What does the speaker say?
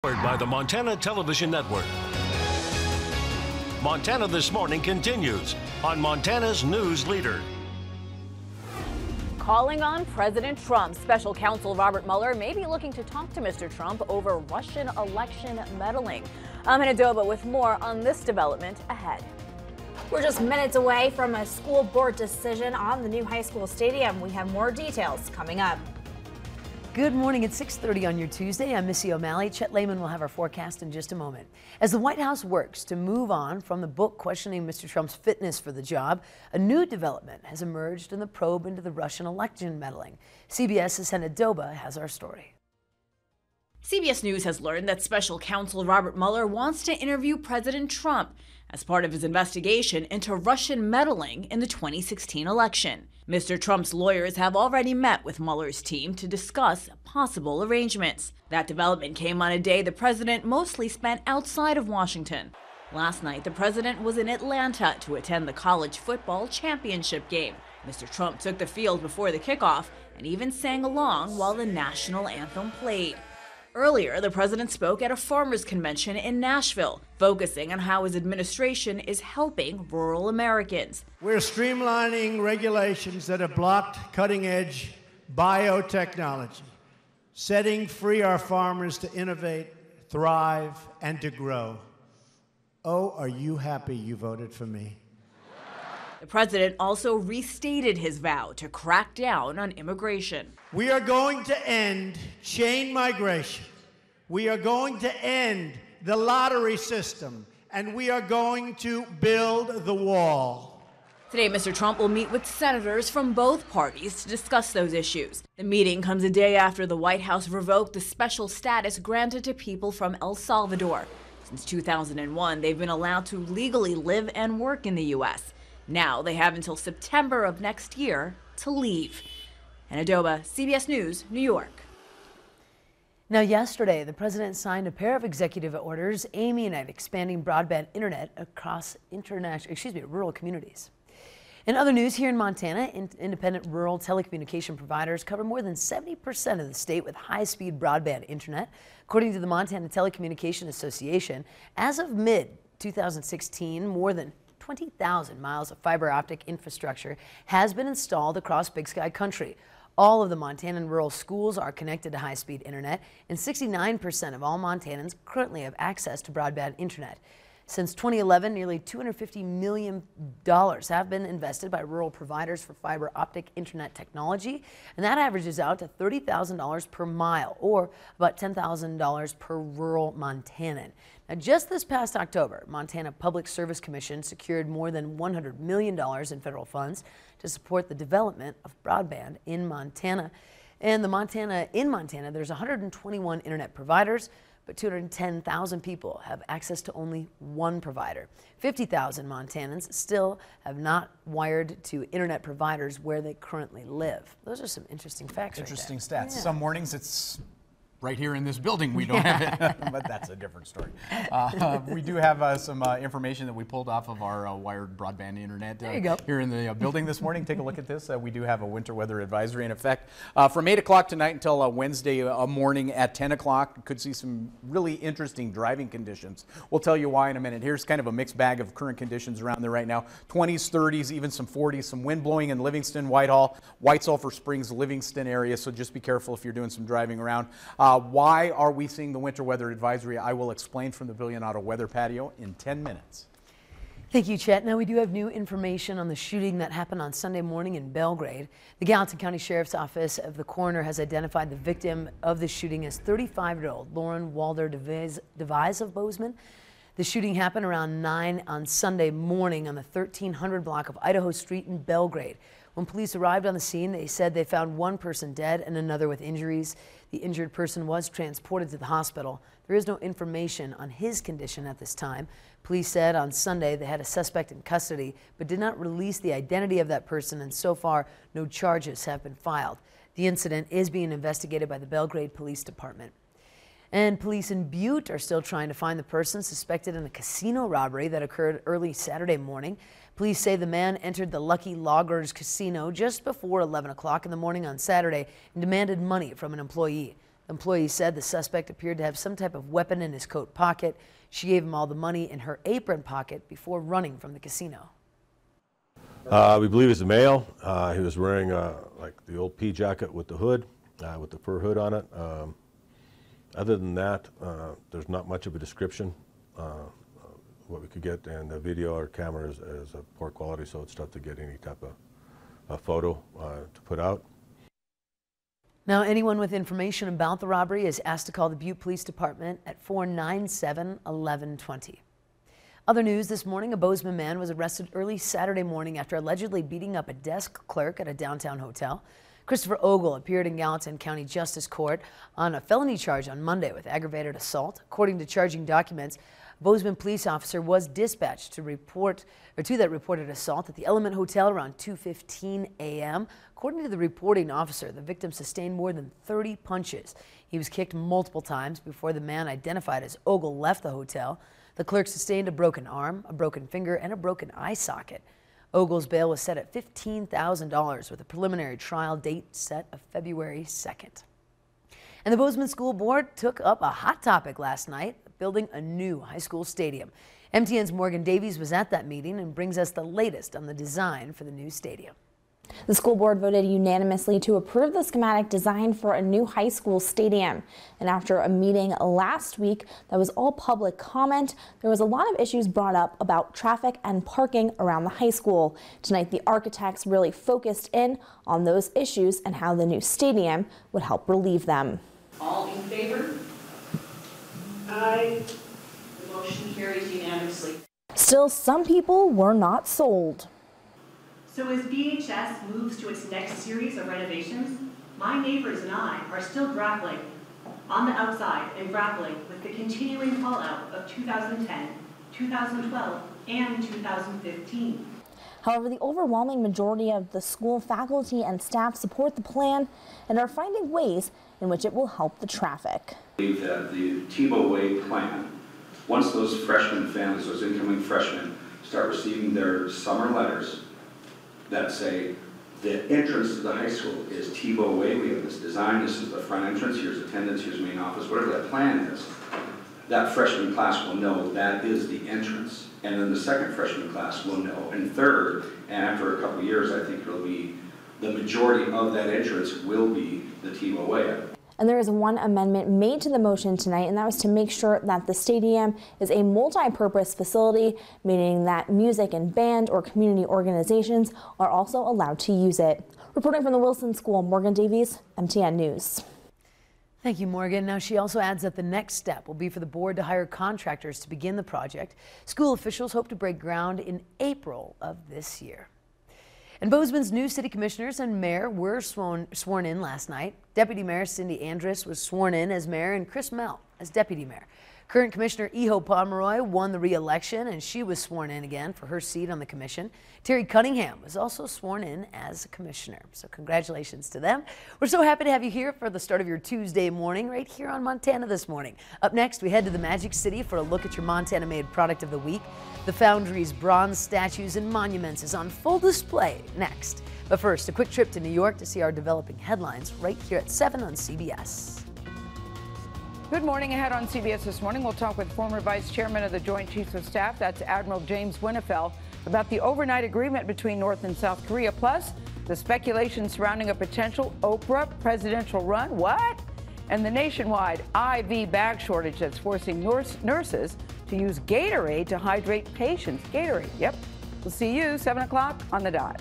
By the Montana Television Network. Montana This Morning continues on Montana's News Leader. Calling on President Trump. Special counsel Robert Mueller may be looking to talk to Mr. Trump over Russian election meddling. I'm in Adoba with more on this development ahead. We're just minutes away from a school board decision on the new high school stadium. We have more details coming up. Good morning at 6:30 on your Tuesday. I'm Missy O'Malley. Chet Lehman will have our forecast in just a moment. As the White House works to move on from the book questioning Mr. Trump's fitness for the job, a new development has emerged in the probe into the Russian election meddling. CBS's Hannah Doba has our story. CBS News has learned that special counsel Robert Mueller wants to interview President Trump as part of his investigation into Russian meddling in the 2016 election. Mr. Trump's lawyers have already met with Mueller's team to discuss possible arrangements. That development came on a day the president mostly spent outside of Washington. Last night, the president was in Atlanta to attend the college football championship game. Mr. Trump took the field before the kickoff and even sang along while the national anthem played. Earlier, the president spoke at a farmers' convention in Nashville, focusing on how his administration is helping rural Americans. We're streamlining regulations that have blocked cutting-edge biotechnology, setting free our farmers to innovate, thrive, and to grow. Oh, are you happy you voted for me? The president also restated his vow to crack down on immigration. We are going to end chain migration. We are going to end the lottery system. And we are going to build the wall. Today, Mr. Trump will meet with senators from both parties to discuss those issues. The meeting comes a day after the White House revoked the special status granted to people from El Salvador. Since 2001, they've been allowed to legally live and work in the U.S. Now they have until September of next year to leave. And Adoba, CBS News, New York. Now, yesterday, the president signed a pair of executive orders aiming at expanding broadband internet across rural communities. In other news, here in Montana, independent rural telecommunication providers cover more than 70% of the state with high-speed broadband internet. According to the Montana Telecommunication Association, as of mid-2016, more than 20,000 miles of fiber optic infrastructure has been installed across Big Sky country. All of the Montanan rural schools are connected to high-speed internet, and 69% of all Montanans currently have access to broadband internet. Since 2011, nearly $250 million have been invested by rural providers for fiber optic internet technology, and that averages out to $30,000 per mile, or about $10,000 per rural Montanan. Now, just this past October, Montana Public Service Commission secured more than $100 million in federal funds to support the development of broadband in Montana. And in Montana, there's 121 internet providers, but 210,000 people have access to only one provider. 50,000 Montanans still have not wired to internet providers where they currently live. Those are some interesting facts. Interesting right stats. Yeah. Some mornings it's right here in this building we don't have it, but that's a different story. We do have some information that we pulled off of our wired broadband internet here in the building this morning. Take a look at this. We do have a winter weather advisory in effect from 8 o'clock tonight until Wednesday morning at 10 o'clock. Could see some really interesting driving conditions. We'll tell you why in a minute. Here's kind of a mixed bag of current conditions around there right now. 20s, 30s, even some 40s, some wind blowing in Livingston, Whitehall, White Sulphur Springs, Livingston area. So just be careful if you're doing some driving around. Why are we seeing the winter weather advisory? I will explain from the Billion Auto Weather Patio in 10 minutes. Thank you, Chet. Now we do have new information on the shooting that happened on Sunday morning in Belgrade. The Gallatin County Sheriff's Office of the coroner has identified the victim of the shooting as 35-year-old Lauren Walder Devise of Bozeman. The shooting happened around 9 on Sunday morning on the 1300 block of Idaho Street in Belgrade. When police arrived on the scene, they said they found one person dead and another with injuries. The injured person was transported to the hospital. There is no information on his condition at this time. Police said on Sunday they had a suspect in custody, but did not release the identity of that person, and so far no charges have been filed. The incident is being investigated by the Belgrade Police Department. And police in Butte are still trying to find the person suspected in a casino robbery that occurred early Saturday morning. Police say the man entered the Lucky Loggers Casino just before 11 o'clock in the morning on Saturday and demanded money from an employee. Employees said the suspect appeared to have some type of weapon in his coat pocket. She gave him all the money in her apron pocket before running from the casino. We believe it's a male. He was wearing like the old pea jacket with the hood, with the fur hood on it. Other than that, there's not much of a description. What we could get, and the video or camera is of poor quality, so it's tough to get any type of photo to put out. Now, anyone with information about the robbery is asked to call the Butte Police Department at 497-1120. Other news this morning, a Bozeman man was arrested early Saturday morning after allegedly beating up a desk clerk at a downtown hotel. Christopher Ogle appeared in Gallatin County Justice Court on a felony charge on Monday with aggravated assault. According to charging documents, a Bozeman police officer was dispatched to that reported assault at the Element Hotel around 2:15 a.m. According to the reporting officer, the victim sustained more than 30 punches. He was kicked multiple times before the man identified as Ogle left the hotel. The clerk sustained a broken arm, a broken finger, and a broken eye socket. Ogle's bail was set at $15,000 with a preliminary trial date set of February 2nd. And the Bozeman School Board took up a hot topic last night, building a new high school stadium. MTN's Morgan Davies was at that meeting and brings us the latest on the design for the new stadium. The school board voted unanimously to approve the schematic design for a new high school stadium. And after a meeting last week that was all public comment, there was a lot of issues brought up about traffic and parking around the high school. Tonight, the architects really focused in on those issues and how the new stadium would help relieve them. All in favor? Aye. The motion carries unanimously. Still, some people were not sold. So as BHS moves to its next series of renovations, my neighbors and I are still grappling on the outside and grappling with the continuing fallout of 2010, 2012, and 2015. However, the overwhelming majority of the school faculty and staff support the plan and are finding ways in which it will help the traffic. I believe that the Tebow Way plan, once those freshman families, those incoming freshmen, start receiving their summer letters that say the entrance to the high school is Tebow Way, we have this design, this is the front entrance, here's attendance, here's main office, whatever that plan is, that freshman class will know that is the entrance. And then the second freshman class will know. And third, and after a couple of years, I think it'll be the majority of that entrance will be the Tebow Way. And there is one amendment made to the motion tonight, and that was to make sure that the stadium is a multi-purpose facility, meaning that music and band or community organizations are also allowed to use it. Reporting from the Wilson School, Morgan Davies, MTN News. Thank you, Morgan. Now, she also adds that the next step will be for the board to hire contractors to begin the project. School officials hope to break ground in April of this year. And Bozeman's new city commissioners and mayor were sworn in last night. Deputy Mayor Cindy Andrus was sworn in as mayor and Chris Mell as deputy mayor. Current Commissioner Iho Pomeroy won the re-election, and she was sworn in again for her seat on the commission. Terry Cunningham was also sworn in as a commissioner. So congratulations to them. We're so happy to have you here for the start of your Tuesday morning right here on Montana This Morning. Up next, we head to the Magic City for a look at your Montana-made product of the week. The Foundry's bronze statues and monuments is on full display next. But first, a quick trip to New York to see our developing headlines right here at 7 on CBS. Good morning. Ahead on CBS This Morning, we'll talk with former Vice Chairman of the Joint Chiefs of Staff, that's Admiral James Winnefeld, about the overnight agreement between North and South Korea, plus the speculation surrounding a potential Oprah presidential run. What? And the nationwide IV bag shortage that's forcing nurses to use Gatorade to hydrate patients. Gatorade, yep. We'll see you 7 o'clock on the dot.